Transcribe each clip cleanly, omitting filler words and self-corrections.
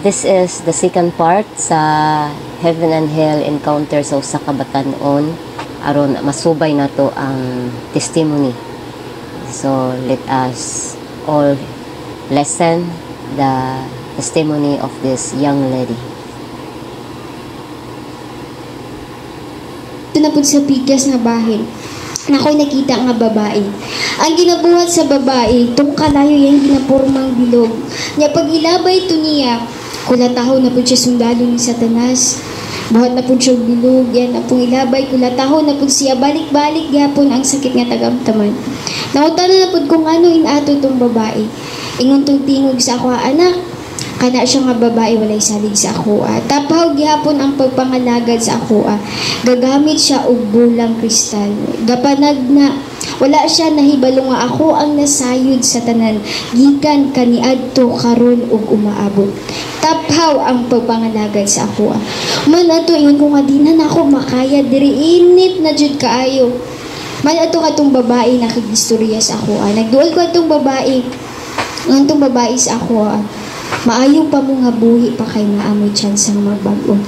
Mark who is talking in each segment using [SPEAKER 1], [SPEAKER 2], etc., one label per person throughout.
[SPEAKER 1] This is the second part sa Heaven and Hell Encounter sa usa ka batan-on aron masubay nato ang testimony. So let us all listen the testimony of this young lady.
[SPEAKER 2] Ito na po sa pikas na bahin na ako'y nakita nga babae. Ang ginabuhat sa babae, itong kalayo yung ginapurmang bilog. Nya pag ilabay ito niya, kulataho na po siya sundalo ni Satanas. Buhat na po siya bilog, yan na pong ilabay, kulataho na po siya, balik-balik gapon ang sakit nga tagamtaman. Nautan na po kung ano inato itong babae. Ingon tong tingog sa ako, anak, kana siya nga babae walay salig sa ako. Tapaw gihapon ang pagpangalagad sa ako. Gagamit siya og bulang kristal. Gapanag na wala siya nahibalo nga ako ang nasayod sa tanan gikan kaniadto karon ug umaabot. Tapaw ang pagpangalagad sa ako. Man ato ingon ko nga dinan ako makaya diri init na jud kaayo. Man ato katong babae nakigistorya sa ako. Nagduol ko atong babae. Ang tong babae sa ako. Maayo pa mo nga buhi pa kay naamoy chance nga magbago.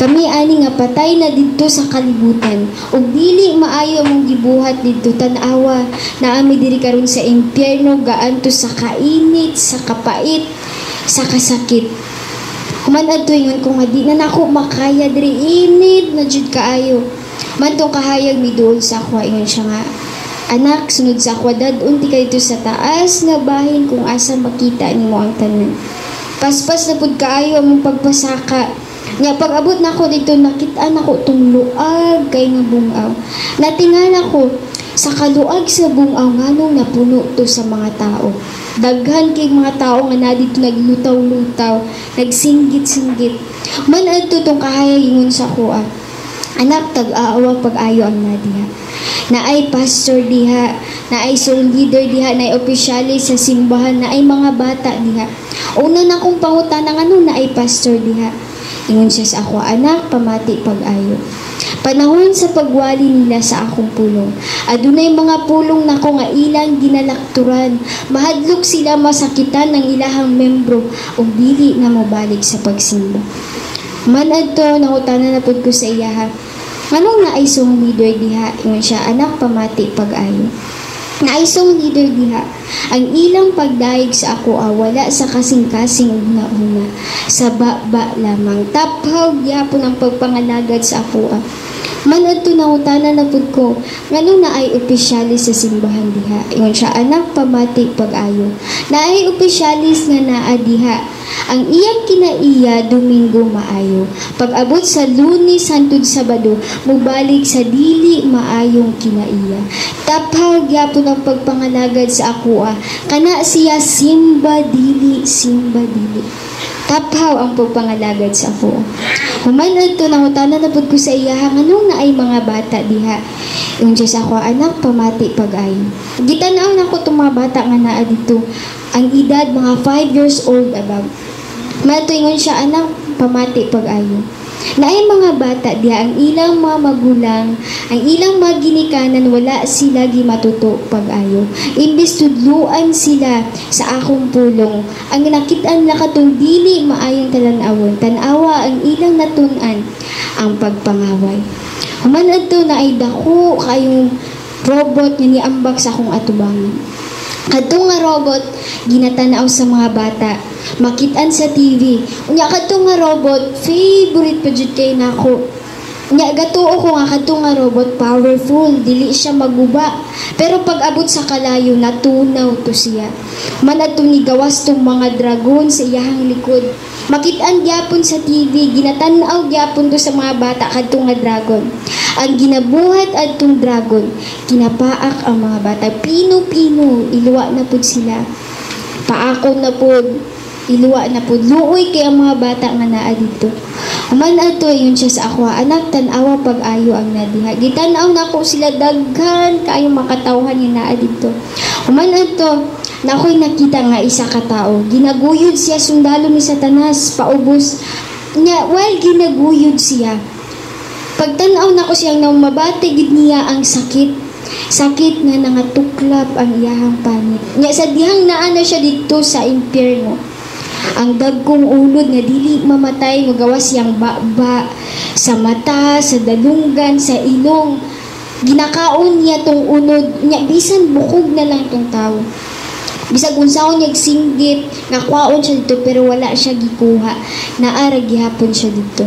[SPEAKER 2] Kami ani nga patay na didto sa kalibutan ug dili maayo mong gibuhat didto tan-awa na ami diri karon sa impyerno gaanto sa kainit, sa kapait, sa kasakit. Human adto ingon ko nga di na nako makaya diri init na jud kaayo. Man tong kahayag miduol sa ako ingon siya nga anak sunod sa ako dadun ti kay sa taas nga bahin kung asa makita nimo ang tanan. Paspas na pud kaayo among pagpasaka. Nya pag-abot nako dito nakita nako tong luag kay nga bungaw. Natingal ako sa kaluag sa bungaw nganong napuno to sa mga tao. Daghan kay mga tao nga na dito naglutaw-lutaw, nagsinggit-singgit. Man adto tong kahayag ingon sa ko anak tag-aawa pag-ayo ang nadiha. Naay pastor diha, naay soul leader diha, naay opisyalis sa simbahan, naay mga bata diha. Una na kong pangutana nga no naay pastor diha. Ingon siya sa ako, anak, pamati pag-ayo. Panahon sa pagwali nila sa akong pulong. Adunay mga pulong nako nga ilang ginalakturan. Mahadlok sila masakitan ng ilahang membro ug dili na mobalik sa pagsimba. Man adto nangutana na pud ko sa iyaha. Anong naaisong leader diha? Ingon siya, anak, pamati pag-ayo. Naaisong leader diha. Ang ilang pagdaig sa ako wala sa kasing-kasing una-una. Sa ba lamang. Tapaw gyapon ang pagpangalagad sa ako Man adto nangutana na pud ko, nganong naay opisyalis sa simbahan diha? Ingon siya, anak, pamati pag-ayo. Naay opisyalis nga naa diha. Ang iyang kinaiya Domingo maayo. Pag-abot sa Lunes hangtod Sabado, mubalik sa dili maayong kinaiya. Tapaw gyapon ang pagpangalagad sa ako kana siya simba dili. Tapaw ang pagpangalagad sa ako. Human adto nangutana na pud ko sa iya nganong naay mga bata diha. Ingon siya sa ako, anak, pamati pag-ayo. Gitanaw na ko itong mga bata nga naa dito. Ang edad mga 5 years old above. Matuingon siya, anak, pamati pag-ayo. Naay mga bata diha ang ilang mga magulang, ang ilang mga ginikanan wala sila gimatuto pag-ayo. Imbes tudluan sila sa akong pulong, ang nakit-an na katong dili maayong talan-awon, tanawa ang ilang natun-an ang pagpangaway. Human adto na ay dako kayong robot nga niambak sa akong atubangan. Kadtong nga robot ginatanaw sa mga bata, makitaan sa TV. Unya kadtong nga robot favorite pa jud kay nako. Unya gatuo ko nga kadtong nga robot powerful, dili siya maguba. Pero pag abot sa kalayo natunaw to siya. Man adtong ni gawas tong mga dragon sa iyahang likod. Makitaan gyapon sa TV, ginatanaw gyapon to sa mga bata kadtong nga dragon. Ang ginabuhat adtong dragon, kinapaak ang mga bata. Pino-pino, iluwa na pud sila. Paakon na pud, iluwa na pud. Luoy kay ang mga bata nga naa dito. Human adto yun siya sa ako, anak, tanawa pag-ayo ang nadiha. Gitanaw na ko sila daghan kayo makatawhan yung naa dito. Human adto, na ako'y nakita nga isa ka tao. Ginaguyod siya sundalo ni Satanas, paubos. Nya, while ginaguyod siya, pagtanaw na ko siyang naumabatig niya ang sakit. Sakit nga nangatuklap ang iyahang panit. Nya sa dihang naa na siya dito sa impyerno. Ang dagkong ulod nga dili mamatay magawas yang baba sa mata, sa dalunggan, sa ilong. Ginakaon niya tong unod niya bisan bukog na lang tong tawo. Bisag unsaon niya singgit, nakwaon siya dito pero wala siya gikuha. Naara gihapon siya dito.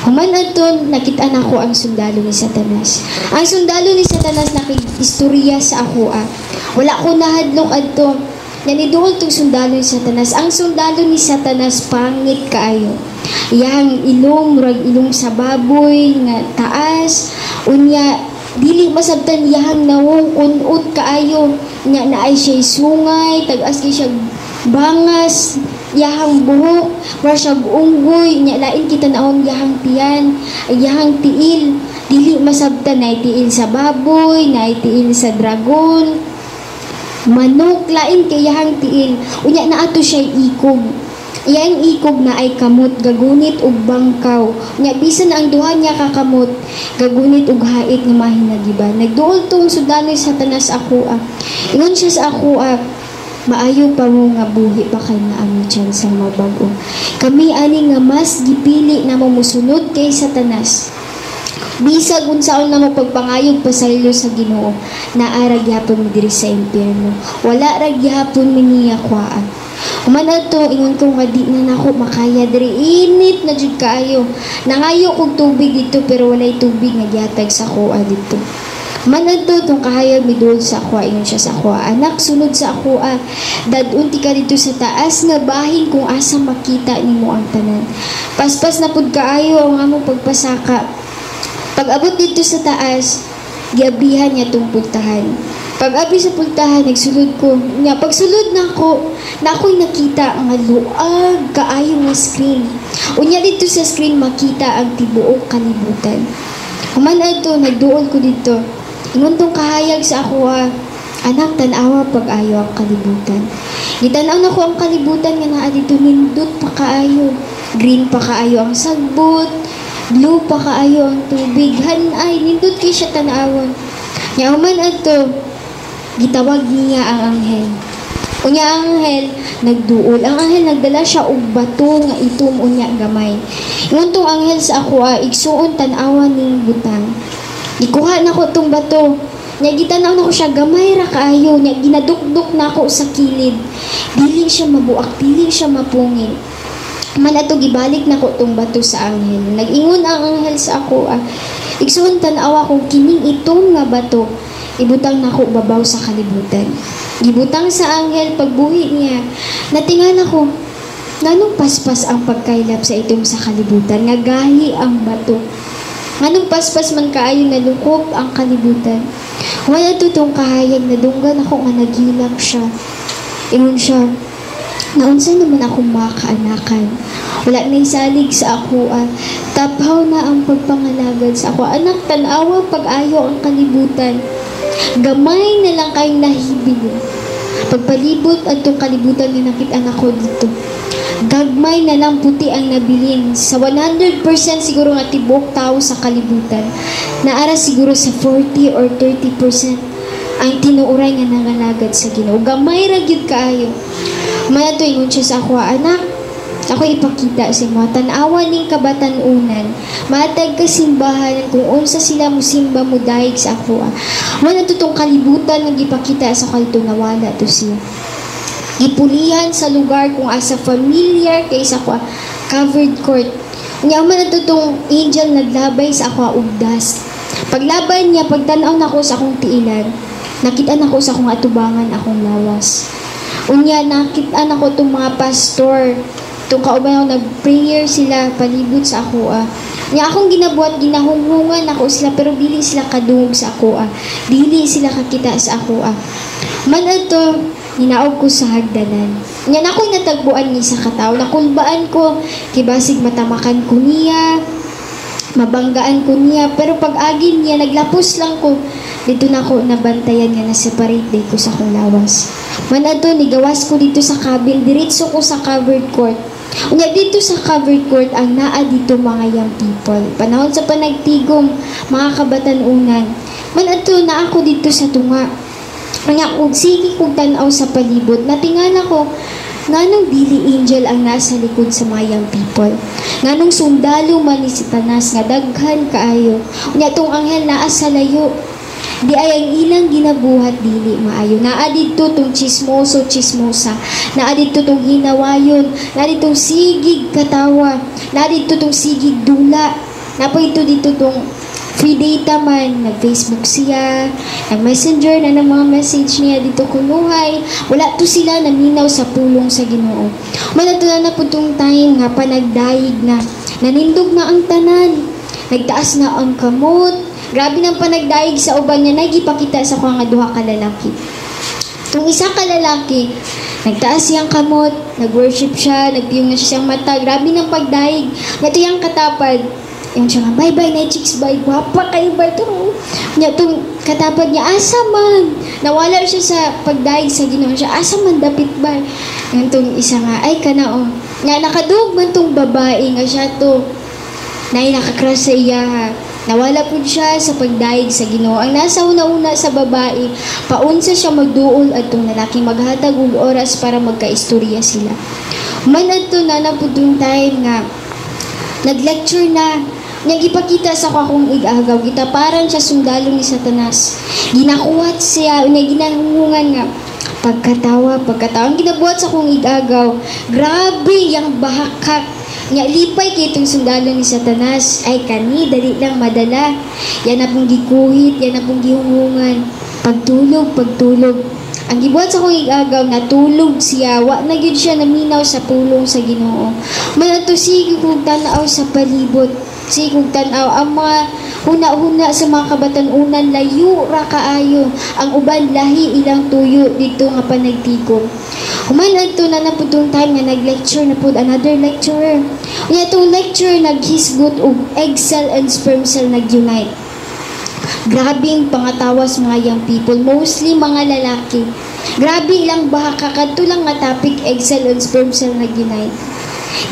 [SPEAKER 2] Human adton nakita nako ang sundalo ni Satanas. Ang sundalo ni Satanas nakig-istorya sa ako. Wala ko nahadlok adto. Naniduol tong sundalo ni Satanas. Ang sundalo ni Satanas pangit kaayo. Yang ilong murag ilong sa baboy nga taas unya dili masabtan yahang nawong unod kaayo nya naay siya sungay tag-as kay siya bangas yahang buhok war siya unggoy nya lain kita naon yahang tiyan yahang tiil dili masabtan na tiil sa baboy na tiil sa dragon manok lain kay yahang tiil unya naato siya ikog. Iyang ikog na ay kamot, gagunit ug bangkaw. Nya bisan ang duha niya kakamot, gagunit ug hait nga mahinagiba. Nagduol tong sundalo sa Satanas ako. Ingon siya sa ako, maayo pa mo nga buhi pa kay naami tiyan sa mabago. Kami ani nga mas gipili na mo musunod kay Satanas. Bisag unsaon na mo pagpangayog pasaylo sa Ginoo, naara gyapon mo diri sa impyerno. Wala ra gyapon niya kwaan. Human ato ingon ko nga di na nako makaya diri init na jud kaayo. Nangayo kog tubig dito pero walay tubig nga gihatag sa kuha dito. Man ato tong kahayag midul sa kuha ingon siya sa kuha. Anak sunod sa kuha. Dadun ti ka dito sa taas nga bahin kung asa makita nimo ang tanan. Paspas na pud kaayo ang among pagpasaka. Pag abot dito sa taas, giabihan niya tong puntahan. Pag-abi sa pultahan, nagsulod ko. Nga, pagsulod na ako'y nakita ang luag kaayo nga screen. Unya dito sa screen, makita ang tibuok kalibutan. Human ato, nagduol ko dito. Ingon tong kahayag sa ako, anak, tanawa pag-ayo ang kalibutan. Gitanaw na ko ang kalibutan nga naa dito, nindot pa kaayo. Green pa kaayo ang sagbot, blue pa kaayo ang tubig. Hanay, nindot kay siya tanawon. Nga, human ato, gitawag niya ang anghel. Unya ang anghel nagduol. Ang anghel nagdala siya og bato nga itom unya gamay. Ingon tong anghel sa ako igsuon tan-awa ning butang. Ikuha na ko tong bato. Nya gitanaw na ko siya gamay ra kaayo. Nya ginadukdok na ko sa kilid. Dili siya mabuak, dili siya mapungin. Man ato gibalik na ko tong bato sa anghel. Nag-ingon ang anghel sa ako igsuon tan-awa kung kining itom nga bato ibutang nako babaw sa kalibutan. Gibutang sa anghel pagbuhi niya. Natingan ako, nganong paspas ang pagkailap sa itong sa kalibutan, nga gahi ang bato. Nganong paspas man kaayo nalukop ang kalibutan. Wala tutong kahayag na dunggan ako nga nagilap siya. Ingon siya, naunsa naman ako makaanakan. Wala na isalig sa ako. Taphaw na ang pagpangalagad sa ako. Anak, tanawa pag-ayo ang kalibutan. Gamay na lang kayong nahibig. Pagpalibot at itong kalibutan na nakita ko dito. Gagmay na lang puti ang nabilin. Sa 100% siguro nga tibok tao sa kalibutan. Naara siguro sa 40 or 30% ang tinuuray nga nangalagad sa Ginoo. Gamay ra gyud kaayo. Manato ingon siya sa ako, anak, ako ipakita sa mga tanawa ning kabatan-unan. Matag kasimbahan kung unsa sila musimba mo dahig sa ako. Wala tutong kalibutan nga gipakita sa kalito nawala to siya. Gipulihan sa lugar kung asa familiar kay sa ako covered court. Nya man tutong angel naglabay sa ako og dust. Paglaban niya pagtan-aw nako sa akong tiilan. Nakita nako sa akong atubangan akong lawas. Unya nakita nako tong mga pastor. Itong kauban ako nag-prayer sila palibot sa ako. Nga akong ginabuhat, ginahunghungan ako sila pero dili sila kadungog sa ako. Dili sila kakita sa ako. Man ato, hinaog ko sa hagdanan. Nga na ako'y natagbuan ni sa katao. Nakulbaan ko, kibasig matamakan ko niya, mabanggaan ko niya. Pero pag agin niya, naglapos lang ko. Dito na ako nabantayan nga na-separate day ko sa akong lawas. Man ato, nigawas ko dito sa kabil, diretso ko sa covered court. Unya dito sa covered court ang naa dito mga young people. Panahon sa panagtigom, mga kabatan-unan. Man ato na ako dito sa tunga. Unya og sige kog tan-aw sa palibot. Natingan ako Nganong dili angel ang nasa likod sa mga young people. Nganong sundalo man ni Satanas nga daghan kaayo. Unya tong anghel naa sa layo. Di ay ang ilang ginabuhat dili maayo. Naa didto tong chismoso chismosa. Naa didto tong hinawayon. Naa didto sigig katawa. Naa didto tong sigig dula. Napo ito dito tong free data man, nag-Facebook siya, nag-messenger na ng mga message niya dito kunuhay. Wala to sila naminaw sa pulong sa Ginoo. Manatula na po tong time nga panagdaig na, nanindog na ang tanan, nagtaas na ang kamot. Grabe ng panagdaig sa uban niya, nagipakita sa mga duha ka lalaki. Itong isa ka lalaki, nagtaas siyang kamot, nag-worship siya, nagpiyong na siya siyang mata. Grabe ng pagdaig. Ito yung katapad. Yung siya nga, bye-bye, night chicks, bye. Guwapa kayo ba ito? Itong katapad niya, asa man. Nawala siya sa pagdaig sa Ginoo siya, asa man dapit ba? Yung itong isa nga, ay kanao. Nga nakadug man itong babae nga siya to. Na nakakrush sa iya ha. Nawala po siya sa pagdaig sa Ginoo. Ang nasa una-una sa babae, paunsa siya magduol at itong lalaking maghatag og oras para magkaistorya sila. Manad to na po itong time nga, nag-lecture na, nagipakita sa akong igagaw, gitaparan siya sundalo ni Satanas. Ginakuhat siya, ginahungungan nga, pagkatawa. Ang ginabuhat sa akong igagaw, grabe yung bahakak. Nga lipay kay itong sundalo ni Satanas, ay kani, dali lang madala. Yan na pong gikuhit, yan na pong gihungungan. Pagtulog. Ang gibuhat sa akong igagaw, natulog siya, wa na gyud siya naminaw sa pulong sa Ginoo. Manato sige kong tanaw sa palibot, sige kong tanaw ang mga huna-huna sa mga kabatan-unan, layo ra kaayo, ang uban lahi ilang tuyo dito nga panagtigom. Human to na po itong time nga nag-lecture na po another lecturer. Unya itong lecture naghisgot og egg cell and sperm cell nag-unite. Grabing pangatawas mga young people, mostly mga lalaki. Grabe ilang bahaka, kadto lang nga topic, egg cell and sperm cell nag-unite.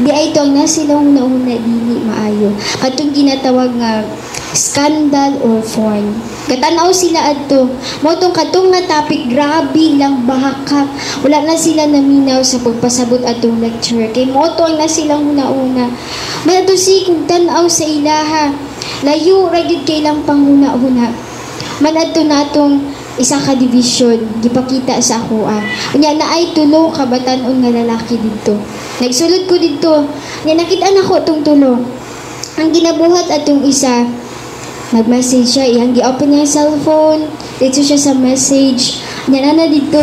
[SPEAKER 2] Di ay ito ang nasilang una dili maayo. Katong ginatawag nga scandal or porn. Katanaw sila adto. Motong katong nga topic, grabe ilang bahaka. Wala na sila naminaw sa pagpasabot atong lecture. Kay moto ang nasilang una-una. Manato si kung tanaw sa ilaha. Layo ragid kay lang panghuna-huna. Manadto natong isa ka division gipakita sa ako unya na ay tulo ka batan-on nga lalaki didto. Nagsulod ko didto. Nya nakita nako tong tulo. Ang ginabuhat atong isa nag-message siya, iyang gi-open niya yung cellphone, dito siya sa message. Nya na dito,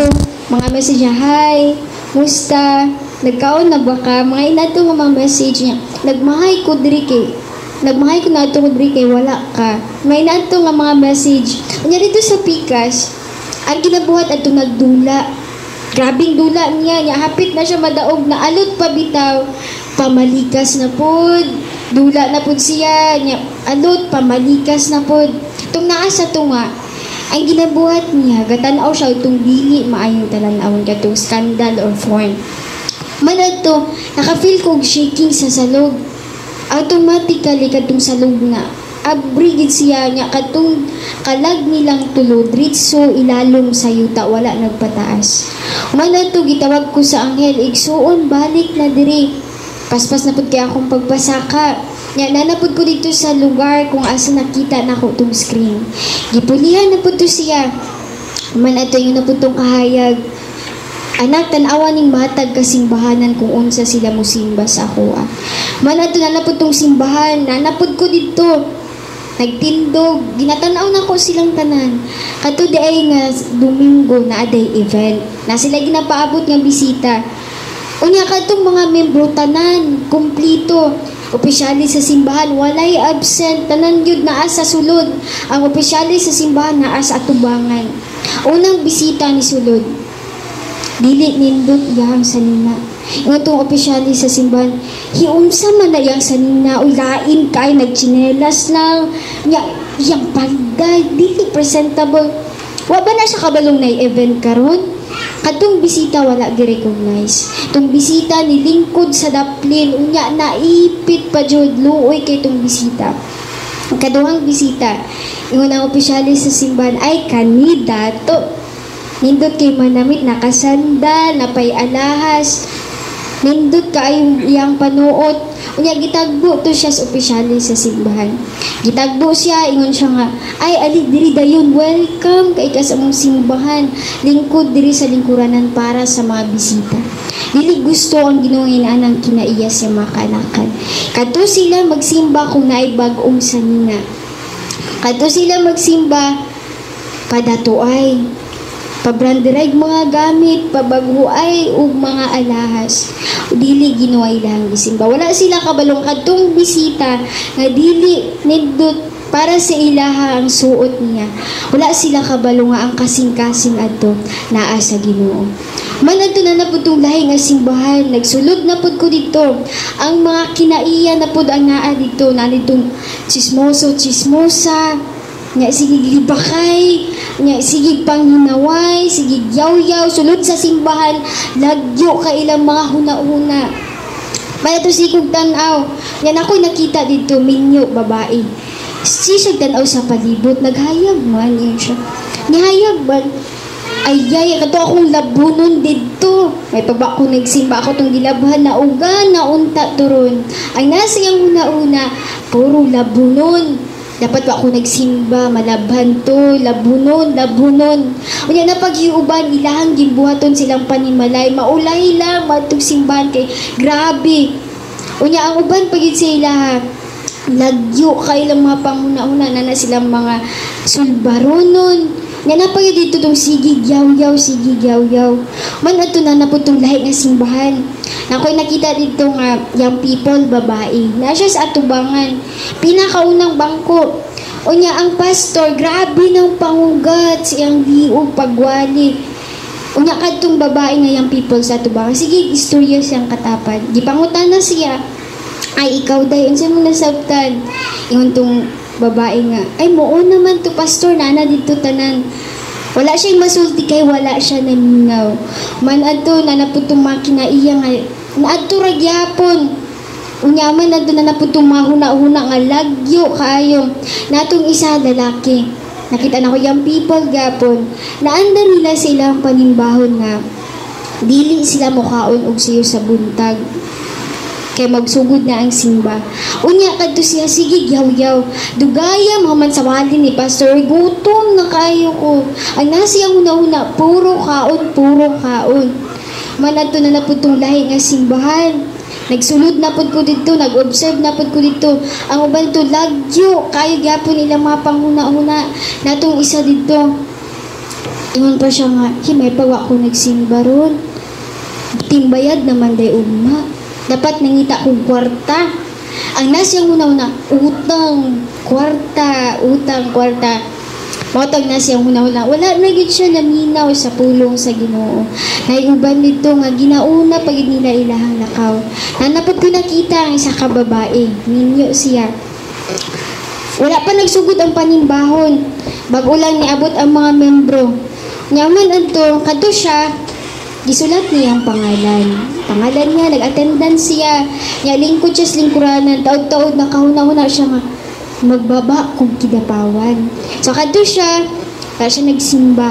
[SPEAKER 2] mga message niya, hi, musta, nagkaon na ba ka? Mga inato nga mga message niya, nagmahay ko diri kay nato ko diri kay wala ka. May inato nga mga message. Nya dito sa Pikas, ang ginabuhat ato nagdula. Grabing dula niya, hapit na siya madaog na alot pa bitaw. Pamalikas na pod. Dula na pod siya, nya alot pamalikas na pod. Tung naa sa tunga, ang ginabuhat niya, gatanaw siya itong dili maayong talanawon katong scandal or porn. Manad to, nakafeel kog shaking sa salog. Automatically katong salog na abrigid siya niya katong kalag nilang tulod ritso ilalong sa yuta wala nagpataas. Manad to, gitawag ko sa anghel, igsuon balik na diri. Paspas na pud kay akong pagpasaka. Nya nanapod ko dito sa lugar kung asa nakita nako tong screen. Gipulihan na pud to siya. Man ato yung napud tong kahayag. Anak, tanawa ning matag kasimbahanan kung unsa sila musimba sa ako. Man ato nanapod tong simbahan, nanapod ko dito. Nagtindog, ginatanaw na ko silang tanan. Kato di ay nga Domingo na aday event. Na sila ginapaabot nga bisita. Unya katong mga membro tanan, kumplito. Opisyalis sa simbahan, walay absent, tanan yun naa sa sulod. Ang opisyalis sa simbahan naa sa atubangan. Unang bisita ni sulod. Dili nindot yang sanina. Yung itong opisyalis sa simbahan, hiumsa man na yang sanina, uy lain kay nagchinelas lang. Yang pagday, dili presentable. Wa ba na siya kabalong na event karon? Katong bisita wala gi-recognize. Tong bisita nilingkod sa daplin, unya naipit pa jud luoy kay tong bisita. Ang kaduhang bisita, ingon ang opisyalis sa simbahan ay kandidato. Nindot kay manamit, nakasanda, napay alahas. Nindot ka ay iyang panuot. Unya gitagbo to siya sa opisyali sa simbahan. Gitagbo siya, ingon siya nga, ay ali diri dayon, welcome kay ka sa mong simbahan. Lingkod diri sa lingkuranan para sa mga bisita. Dili gusto ang ginuhinan ng kinaiya sa mga kanakan. Kadto sila magsimba kung naay bag-ong sanina. Kadto sila magsimba padatuay. Pabrandiray mga gamit, pabaguay ug mga alahas. Dili ginuway lang gisimba. Wala sila kabalong kadtong bisita nga dili nindot para sa ilaha ang suot niya. Wala sila kabalo nga ang kasing-kasing adto naa sa Ginoo. Man adto na napudtong lahi nga simbahan, nagsulod na pud ko dito. Ang mga kinaiya na pud ang naa dito, na nitong chismosa, nya sige libakay, nya sige panghinaway, sige yaw-yaw, sulod sa simbahan, lagyo ka ilang mga huna-huna. May ito sikog tanaw. Yan ako'y nakita dito, minyo, babae. Sisig tanaw sa palibot, naghayag man yun siya. Nihayag man, ay kato akong labunon dito. May paba ko nagsimba ako tong gilabhan na uga, na unta turon. Ang nasa yung una-una, puro labunon. Dapat ba ako nagsimba, malabhan to, labunon. Unya na paghiuban, ilahang gimbuhaton silang panimalay, maulay lang, matong simbahan kay grabe. Unya ang uban pagid sa ilaha, lagyo kay lang mga panguna-una na silang mga sulbaronon. Nga na pagid dito tong sigig yaw-yaw. Man ato na naputong lahi nga simbahan. Nakoy nakita dito nga young people, babae. Na siya sa atubangan. Pinakaunang bangko. Unya ang pastor, grabe ng pangugat siyang diog pagwali. Unya kadtong babae nga young people sa atubangan. Sige, istorya siyang katapan. Gipangutan na siya. Ay, ikaw dayon sa mong nasabtan. Ingon tong babae nga, ay moo naman to pastor, nana dito tanan. Wala siyang masulti kay wala siya naminaw. Man adto na naputong makina iya nga, naadto ra gyapon. Unyaman adto na naputong mahuna-huna nga lagyo kaayo. Natong isa lalaki. Nakita na ko yung people gapon. Naanda nila sa ilang panimbahon nga dili sila mukaon og siyo sa buntag. Kay magsugod na ang simba. Unya kadto siya, sige yaw-yaw. Dugaya man sa wali ni pastor, gutom na kayo ko. Ang nasiyang una-una, puro kaon. Man adto na naputong lahi nga simbahan. Nagsulod na pud ko dito, nag-observe na pud ko dito. Ang uban to lagyo, kayo gyapon nila mga panghuna-huna. Natong isa dito. Ingon pa siya nga, himay pa ako nagsimba ron. Timbayad naman day uma. Dapat nangita kong kwarta. Ang nasiyang una-una, utang, kwarta. Mautag nasiyang una-una. Wala na gid siya naminaw sa pulong sa Ginoo. Naiuban nito nga ginauna pagid nila ilahang lakaw. Nanapod ko nakita ang isa ka babae. Ninyo siya. Wala pa nagsugod ang panimbahon. Bago lang niabot ang mga membro. Nyaman adto, kadto siya, gisulat niya ang pangalan. Pangalan niya, nag-attendance siya. Niya lingkod siya sa lingkuranan. Taod-taod, nakahuna-huna siya nga magbaba kung kidapawan. So, kadto siya, wala siya nagsimba.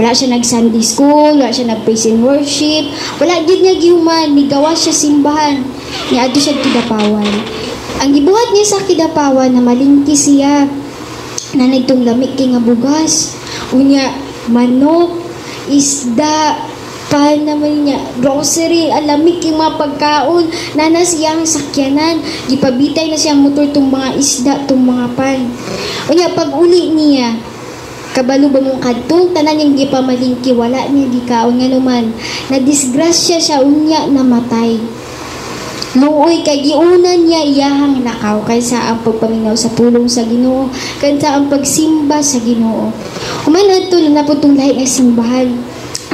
[SPEAKER 2] Wala siya nag-Sunday school, wala siya nag-praise and worship. Wala gid niya gihuman, nigawa siya simbahan. Niya adto siya kidapawan. Ang gibuhat niya sa kidapawan na malingki siya. Na nagtong lamig kay nga bugas. Unya, manok, isda, naman niya, grocery, alamig yung mga pagkaon, nana siyang sakyanan, gipabitay na siyang motor tong mga isda, tong mga pan. Unya, pag uli niya, kabalo ba mong kadtong, tanan yung gipamalingki, wala niya gikaon nga naman, na-disgrasya siya, unya, namatay. Luoy, kay giunan niya iyahang lakaw, kaysa ang pagpaminaw sa pulong sa Ginoo, kaysa ang pagsimba sa Ginoo. Uman ato na naputong lahi ng simbahan.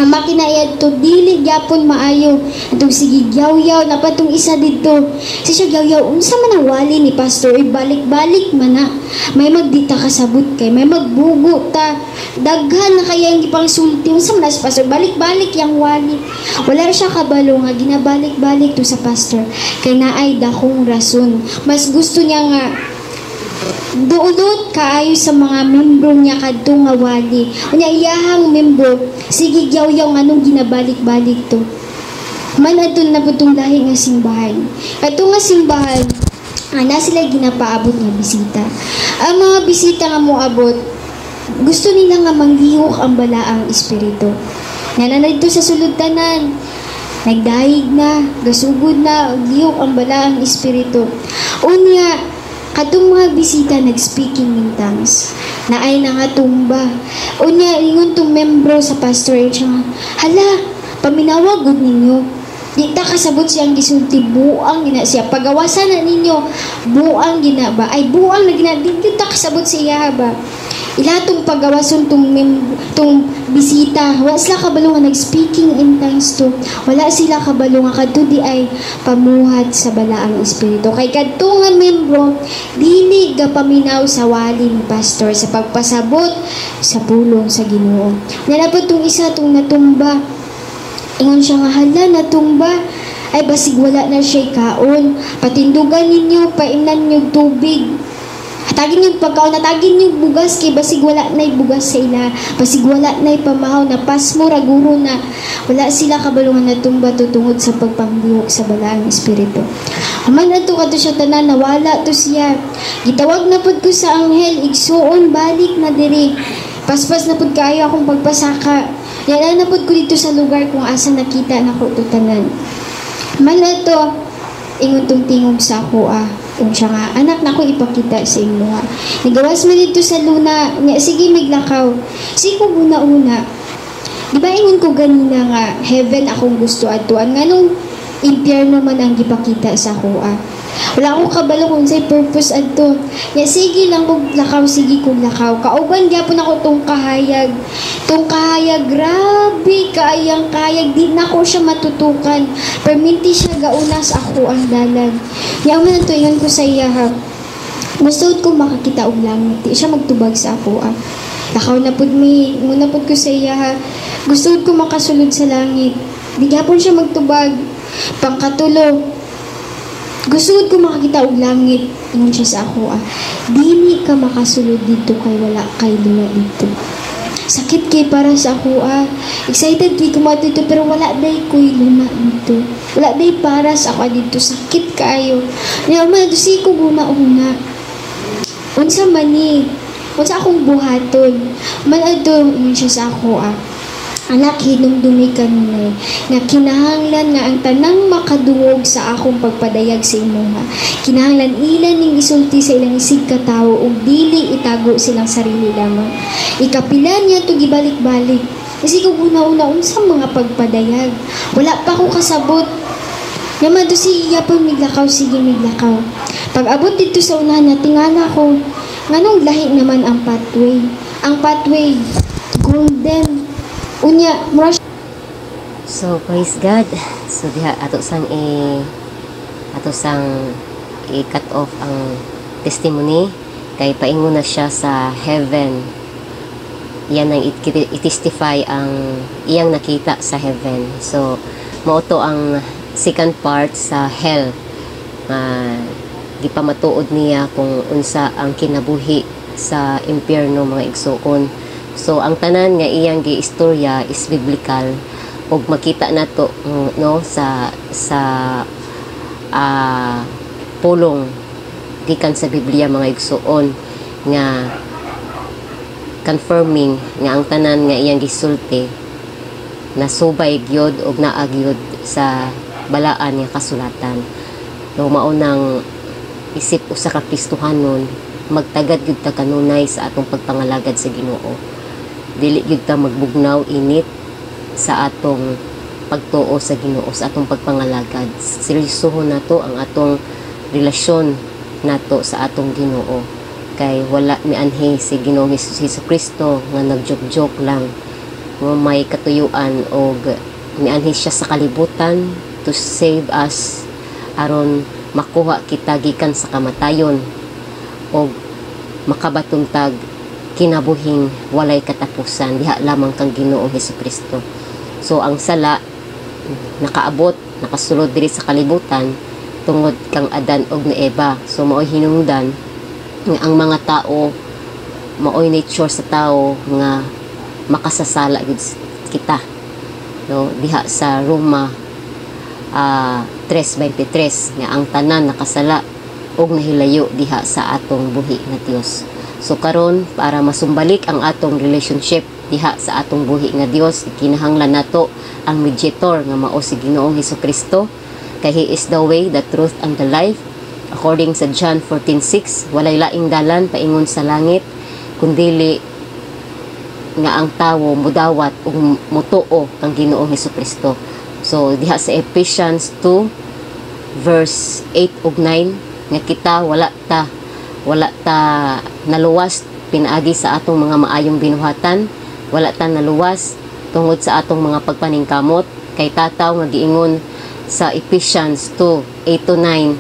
[SPEAKER 2] Ang makina iya to dili gyapon maayo. Atong sige yaw-yaw na patong isa dito. Siya yaw-yaw unsa man ang wali ni pastor, balik-balik man na. May magdita kasabot kay, may magbugo ta. Daghan na kaya ang ipangsulti unsa man si pastor, balik-balik yang wali. Wala siya kabalo nga ginabalik-balik to sa pastor. Kay naay dakong rason. Mas gusto niya nga Duulot kaayo sa mga membro niya kadto nga wali. Unya iyahang membro, sige yaw-yaw nganong ginabalik-balik to. Man adun na putong lahi nga simbahan. Kadto nga simbahan, na sila ginapaabot nga bisita. Ang mga bisita nga moabot, gusto nila nga manglihok ang balaang espiritu. Nananay sa sulod tanan, nagdahig na, gasugod na, lihok ang balaang espiritu. Unya, katong mga bisita nag-speaking in tongues. Naay na nga tumba. Unya, ingon tong membro sa pastorate nga, hala, paminawag gud ninyo. Di ta kasabot siyang gisulti, buang gina siya. Pagawasan na ninyo, buang gina ba? Ay, buang na gina, di ta kasabot siya ba? Ila tong pagawason tong bisita, wala sila kabalo nga nag-speaking in tongues to. Wala sila kabalo nga kadto di ay pamuhat sa balaang espiritu. Kay kadto nga membro, dili ga paminaw sa wali ni pastor sa pagpasabot sa pulong sa Ginoo. Nalapot tong isa tong natumba. Ingon siya nga, hala, natumba. Ay, basig wala na siya kaon. Patindugan ninyo, paimnan niyo tubig. Hatagin yung pagkaon, natagin yung bugas, kay basig wala na'y bugas sa ila. Basig wala na'y pamahaw, na pasmo, raguro na. Wala sila kabalungan na tumba tutungod sa pagpanglihok sa balaang espiritu. Aman ato kato siya tanan, nawala to siya. Gitawag na pud ko sa anghel, igsuon, balik na diri. Paspas na pud kaayo akong pagpasaka. Yan na pud ko dito sa lugar kung asa nakita na ko tanan. Man ato, ingon tong tingog sa ako kung siya nga, anak na ko ipakita sa imo ha. Nagawas mo dito sa luna, nga, sige miglakaw. Sige ko una-una. Di ba ingon ko ganina nga, heaven akong gusto atuan. Nga nung impyerno man ang gipakita sa ako Wala akong kabalo kung sa'y purpose adto. Ya sige lang kog lakaw, sige kog lakaw. Kauban gyapon ako tong kahayag. Tong kahayag, grabe kaayang kahayag. Di na ko siya matutukan. Perminti siya gaunas ako ang dalan. Ya man to ingon ko sa iya ha. Gusto ko makakita og langit. Di siya magtubag sa ako Lakaw na pud mi, muna pud ko sa iya ha. Gusto ko makasulod sa langit. Di gyapon siya magtubag. Pangkatulo, gusto ko makakita og langit. Ingon siya sa ako dili ka makasulod dito kay wala kay luna dito. Sakit kay para sa ako excited kay kumato dito pero wala day ko'y luna dito. Wala day para sa ako dito. Sakit kayo. Naman si ko una unsa man ni unsa akong buhaton man adto ingon siya sa ako anak, hinumdumi kanunay, nga kinahanglan nga ang tanang makadungog sa akong pagpadayag sa imuha. Kinahanglan ilan ning isulti sa ilang isig katawo ug dili itago silang sarili lamang. Ikapilan niya to gibalik-balik. Kasi kung una-una, unsang mga pagpadayag. Wala pa ko kasabot. Naman to si Yapon miglakaw, sige miglakaw. Pag abot dito sa unahan na, tingala ko, nganong lahi naman ang pathway. Ang pathway, golden. Unya,
[SPEAKER 1] So, praise God. So, diha, ato sang i-cut off ang testimony kay paingon na siya sa heaven. Yan ang i-testify ang iyang nakita sa heaven. So, mauto ang second part sa hell. Gipamatuod niya kung unsa ang kinabuhi sa impyerno mga igsuon. So ang tanan nga iyang giistorya is biblical ug makita nato no sa pulong gikan sa Biblia mga igsuon nga confirming nga ang tanan nga iyang gisulti nasubay gyud ug naa gyud sa balaan nga kasulatan. No maunang isip usa ka Kristohanon magtagad gyud ta kanunay sa atong pagpangalagad sa Ginoo. Dili gyud ta magbugnaw init sa atong pagtuo sa Ginoo, sa atong pagpangalagad. Seryosohon nato ang atong relasyon nato sa atong Ginoo. Kay wala mianhi si Ginoong Jesucristo nga nagjok-jok lang. Nga may katuyuan og mianhi siya sa kalibutan to save us aron makuha kita gikan sa kamatayon og makabatuntag kinabuhing walay katapusan diha lamang kang Ginoong Jesucristo. So ang sala nakaabot, nakasulod diri sa kalibutan tungod kang Adan og ni Eva. So mao'y hinungdan nga ang mga tao maoy nature sa tao nga makasasala gid kita, no, diha sa Roma 3:23 nga ang tanan nakasala og nahilayo diha sa atong buhi nga Dios. So karon para masumbalik ang atong relationship diha sa atong buhi nga Dios, kinahanglan nato ang mediator nga mao si Ginoong Hesukristo, kay He is the way, the truth, and the life. According sa John 14:6, walay laing dalan paingon sa langit kundili nga ang tawo mudawat ug mutuo kang Ginoong Hesukristo. So diha sa Ephesians 2 verse 8 ug 9 nga kita wala ta naluwas pinaagi sa atong mga maayong binuhatan, wala ta naluwas tungod sa atong mga pagpaningkamot, kay tataw nga giingon sa Ephesians 2:8 to 9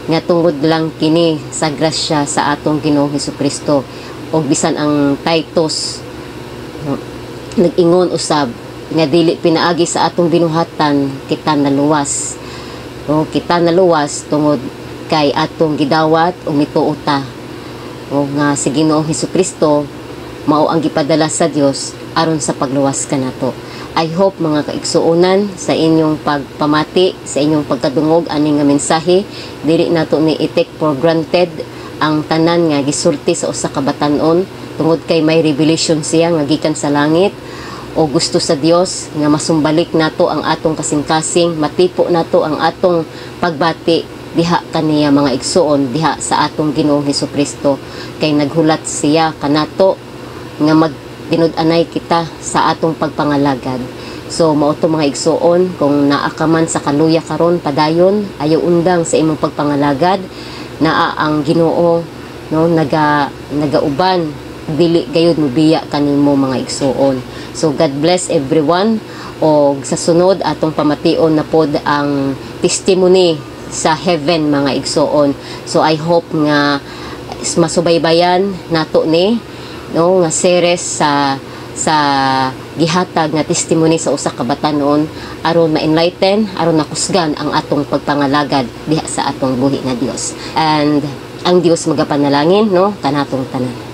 [SPEAKER 1] nga tungod lang kini sa grasya sa atong Ginoong Hesukristo. O bisan ang Titus nag-ingon usab nga dili pinaagi sa atong binuhatan kita naluwas. O kita naluwas tungod kay atong gidawat o mituo ta. O nga si Ginoong Hesukristo mao ang gipadala sa Dios aron sa pagluwas kanato. I hope mga kaigsuonan sa inyong pagpamati, sa inyong pagkadungog ani nga mensahe, dili nato ni i-take for granted ang tanan nga gisulti sa usa ka batan-on tungod kay may revelation siya nga gikan sa langit, o gusto sa Dios nga masumbalik nato ang atong kasing-kasing, matipo nato ang atong pagbati diha kaniya mga igsuon diha sa atong Ginoong Hesukristo, kay naghulat siya kanato nga magtinud-anay kita sa atong pagpangalagad. So mao to mga igsuon, kung naa ka man sa kaluya karon padayon, ayaw undang sa imong pagpangalagad, naa ang Ginoo, no, nagauban dili gayud mobiya kanimo mga igsuon. So God bless everyone, o sa sunod atong pamation na pod ang testimony sa heaven mga igsuon. So I hope nga masubaybayan nato ni, no, nga series sa gihatag nga testimony sa usa ka batan-on aron ma-enlighten, aron nakusgan ang atong pagpangalagad diha sa atong buhi nga Dios. And ang Dios magapanalangin, no, kanatong tanan.